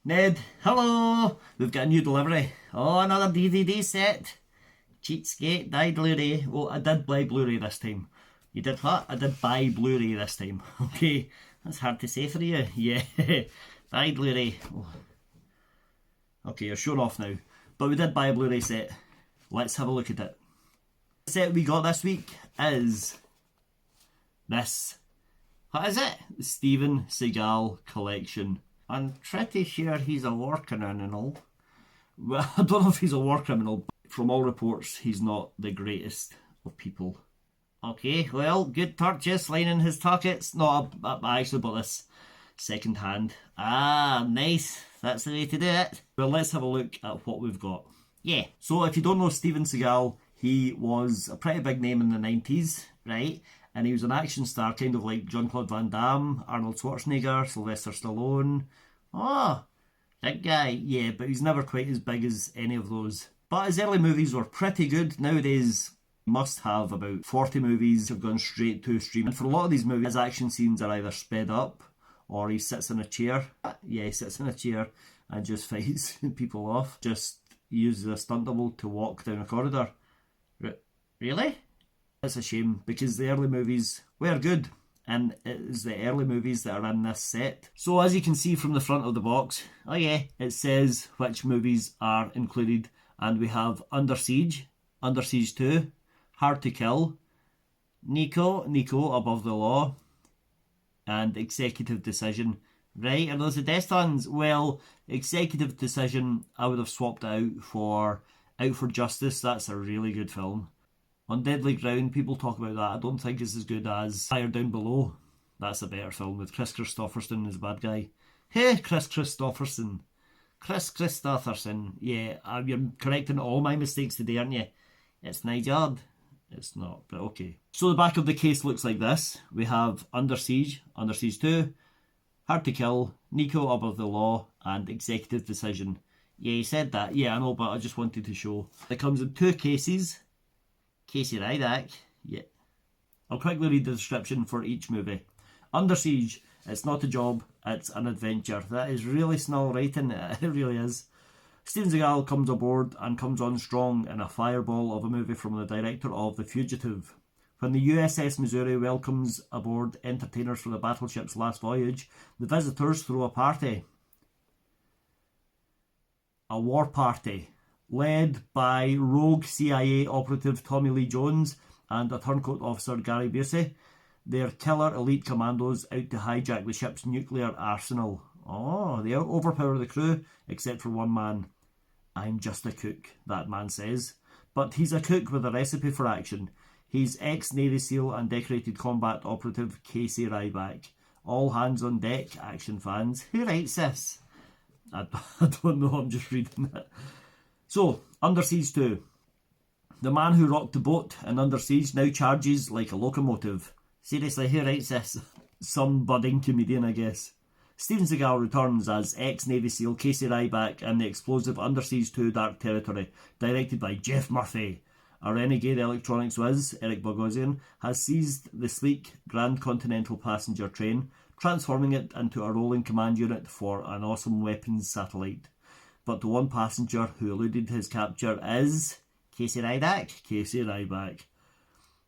Ned, hello! We've got a new delivery. Oh, another DVD set. Cheapskate, died Blu-ray. Oh, I did buy Blu-ray this time. You did what? I did buy Blu-ray this time. Okay, that's hard to say for you. Yeah, buy Blu-ray. Oh. Okay, you're showing off now. But we did buy a Blu-ray set. Let's have a look at it. The set we got this week is this. What is it? The Steven Seagal collection. I'm pretty sure he's a war criminal. Well, I don't know if he's a war criminal, but from all reports, he's not the greatest of people. Okay, well, good purchase, lining his pockets. No, I actually bought this second hand. Ah, nice. That's the way to do it. Well, let's have a look at what we've got. Yeah, so if you don't know Steven Seagal, he was a pretty big name in the 90s, right? And he was an action star, kind of like Jean-Claude Van Damme, Arnold Schwarzenegger, Sylvester Stallone. Oh, that guy, yeah, but he's never quite as big as any of those. But his early movies were pretty good. Nowadays, he must have about 40 movies have gone straight to streaming. And for a lot of these movies, his action scenes are either sped up or he sits in a chair. Yeah, he sits in a chair and just fights people off. Just uses a stunt double to walk down a corridor. Really? It's a shame because the early movies were good, and it is the early movies that are in this set. So as you can see from the front of the box, oh yeah, it says which movies are included, and we have Under Siege, Under Siege 2, Hard to Kill, Nico Above the Law, and Executive Decision. Right, are those the best ones? Well, Executive Decision I would have swapped out for Justice. That's a really good film. On Deadly Ground, people talk about that. I don't think it's as good as Fire Down Below. That's a better film with Chris Christopherson as the bad guy. Hey, Chris Christopherson. Yeah, you're correcting all my mistakes today, aren't you? It's Nigel. It's not, but okay. So the back of the case looks like this. We have Under Siege 2, Hard to Kill, Nico Above the Law, and Executive Decision. Yeah, you said that. Yeah, I know, but I just wanted to show. It comes in 2 cases. Casey Ryback, yeah. I'll quickly read the description for each movie. Under Siege, it's not a job, it's an adventure. That is really snarl writing, it really is. Steven Seagal comes aboard and comes on strong in a fireball of a movie from the director of The Fugitive. When the USS Missouri welcomes aboard entertainers for the battleship's last voyage, the visitors throw a party. A war party. Led by rogue CIA operative Tommy Lee Jones and a turncoat officer Gary Busey. They're killer elite commandos out to hijack the ship's nuclear arsenal. Oh, they overpower the crew, except for one man. I'm just a cook, that man says. But he's a cook with a recipe for action. He's ex-Navy SEAL and decorated combat operative Casey Ryback. All hands on deck, action fans. Who writes this? I don't know, I'm just reading it. So, Under Siege 2. The man who rocked the boat in Under Siege now charges like a locomotive. Seriously, who writes this? Some budding comedian, I guess. Steven Seagal returns as ex-Navy SEAL Casey Ryback in the explosive Under Siege 2 Dark Territory, directed by Jeff Murphy. A renegade electronics whiz, Eric Bogosian, has seized the sleek Grand Continental passenger train, transforming it into a rolling command unit for an awesome weapons satellite. But the one passenger who eluded his capture is Casey Ryback.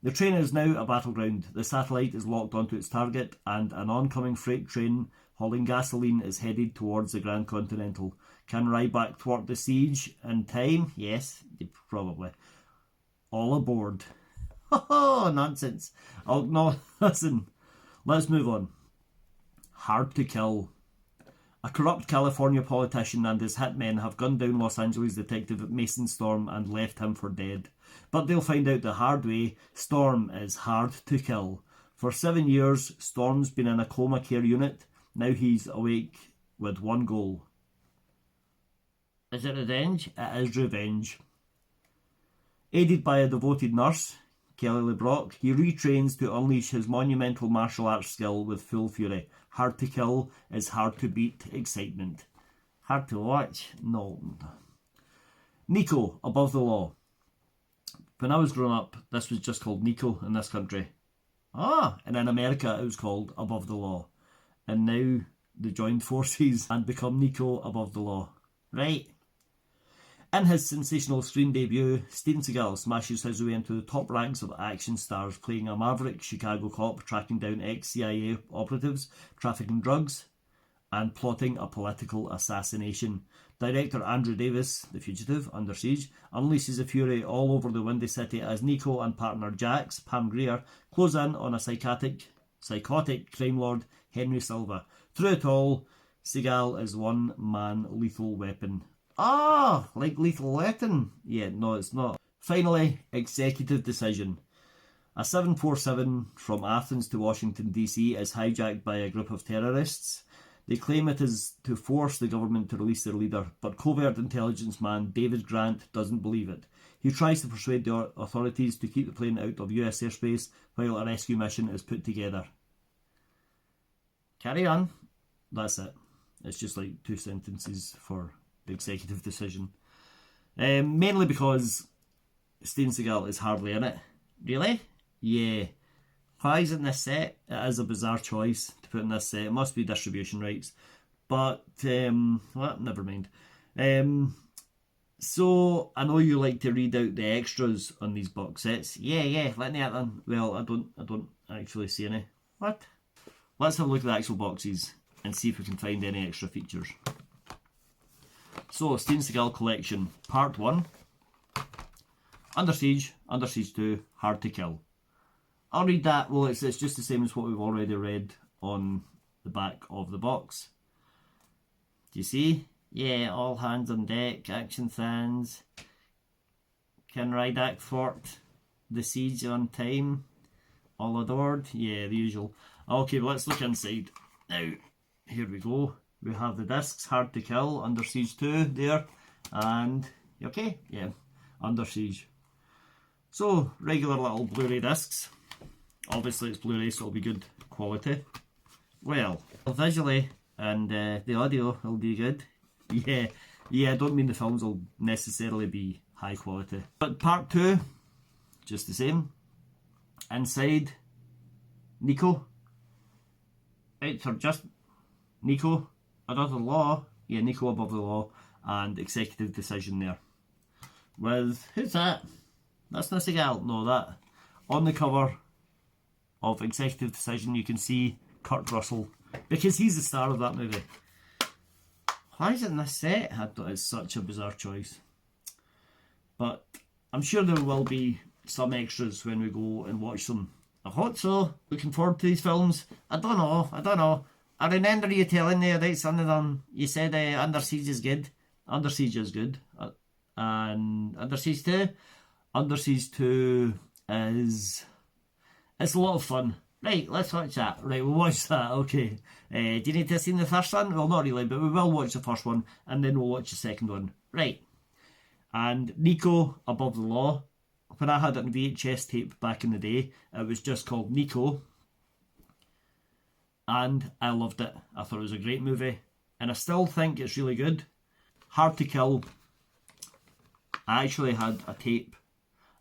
The train is now a battleground. The satellite is locked onto its target, and an oncoming freight train hauling gasoline is headed towards the Grand Continental. Can Ryback thwart the siege in time? Yes, probably. All aboard. Oh, nonsense. Oh, no, listen. Let's move on. Hard to Kill. A corrupt California politician and his hitmen have gunned down Los Angeles detective Mason Storm and left him for dead. But they'll find out the hard way. Storm is hard to kill. For 7 years, Storm's been in a coma care unit. Now he's awake with one goal. Is it revenge? It is revenge. Aided by a devoted nurse, Kelly LeBrock, he retrains to unleash his monumental martial arts skill with full fury. Hard to kill is hard to beat excitement. Hard to watch? No. Nico, Above the Law. When I was growing up, this was just called Nico in this country. And in America it was called Above the Law. And now the joined forces and become Nico above the law. Right. In his sensational screen debut, Steven Seagal smashes his way into the top ranks of action stars, playing a maverick Chicago cop tracking down ex-CIA operatives, trafficking drugs, and plotting a political assassination. Director Andrew Davis, The Fugitive, Under Siege, unleashes the fury all over the Windy City as Nico and partner Jax, Pam Grier, close in on a psychotic crime lord, Henry Silva. Through it all, Seagal is one-man lethal weapon. Ah, like Lethal Weapon? Yeah, no, it's not. Finally, executive decision. A 747 from Athens to Washington DC is hijacked by a group of terrorists. They claim it is to force the government to release their leader, but covert intelligence man David Grant doesn't believe it. He tries to persuade the authorities to keep the plane out of US airspace while a rescue mission is put together. Carry on. That's it. It's just like 2 sentences for the executive decision. Mainly because Steven Seagal is hardly in it. Really? Yeah. Why is it in this set? It is a bizarre choice to put in this set. It must be distribution rights. But, well, never mind. So, I know you like to read out the extras on these box sets. Yeah, let me at them. Well, I don't actually see any. What? Let's have a look at the actual boxes and see if we can find any extra features. So, Steven Seagal Collection, Part 1. Under Siege 2, Hard to Kill. I'll read that. Well, it's just the same as what we've already read on the back of the box. Do you see? Yeah, all hands on deck, action fans. Can Rydak thwart the siege on time? All adored? Yeah, the usual. Okay, well, let's look inside. Now, here we go. We have the discs, Hard to Kill, Under Siege 2 there. And, you okay? Yeah, Under Siege. So, regular little Blu-ray discs. Obviously it's Blu-ray, so it'll be good quality. Well, visually and the audio will be good. Yeah, I don't mean the films will necessarily be high quality. But part 2, just the same. Inside, Nico. Out for just Nico, above the law. Yeah, Nico above the law. And executive decision there. With, who's that? That's not Seagal. No, that. On the cover of Executive Decision, you can see Kurt Russell, because he's the star of that movie. Why is it in this set? It's such a bizarre choice. But I'm sure there will be some extras when we go and watch them. I hope so. Looking forward to these films. I don't know. I remember you telling me about some of them. You said Under Siege is good. Under Siege is good. And Under Siege 2? Under Siege 2 is... It's a lot of fun. Right, let's watch that. Right, we'll watch that, okay. Do you need to have seen the first one? Well, not really, but we will watch the first one, and then we'll watch the second one. Right. And Nico Above the Law. When I had it on VHS tape back in the day, it was just called Nico. And I loved it. I thought it was a great movie. And I still think it's really good. Hard to Kill. I actually had a tape.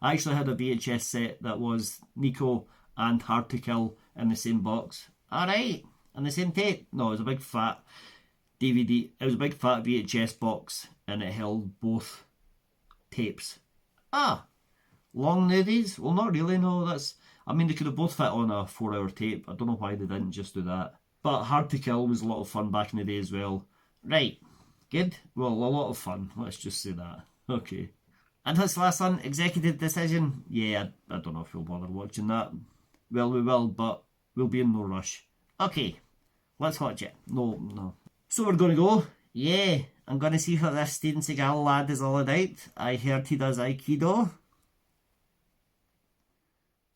I actually had a VHS set that was Nico and Hard to Kill in the same box. Alright, and the same tape. No, it was a big fat DVD. It was a big fat VHS box and it held both tapes. Ah, long movies? Well, not really, no. I mean, they could have both fit on a 4-hour tape. I don't know why they didn't just do that. But Hard to Kill was a lot of fun back in the day as well. Right, good. Well, a lot of fun. Let's just say that. Okay. And this last one, Executive Decision. Yeah, I don't know if we'll bother watching that. Well, we will, but we'll be in no rush. Okay, let's watch it. No. So we're going to go. Yeah, I'm going to see what this Steven Seagal lad is all about. I heard he does Aikido.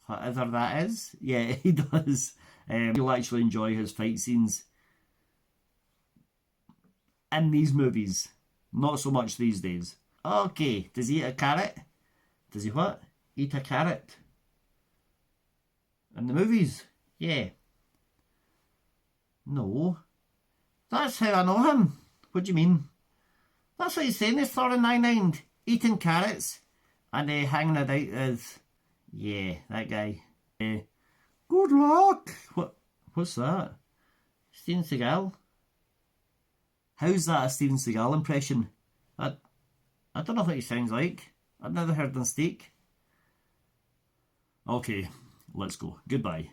Whatever that is. Yeah, he does. You'll actually enjoy his fight scenes in these movies. Not so much these days. Okay, does he eat a carrot? Does he what? Eat a carrot? In the movies? Yeah. No. That's how I know him. What do you mean? That's what he's saying, he's Thor in 99. Eating carrots. And hanging it out as... Yeah, that guy. Good luck! What's that? Steven Seagal? How's that a Steven Seagal impression? I don't know what he sounds like. I've never heard him speak. Okay, let's go. Goodbye.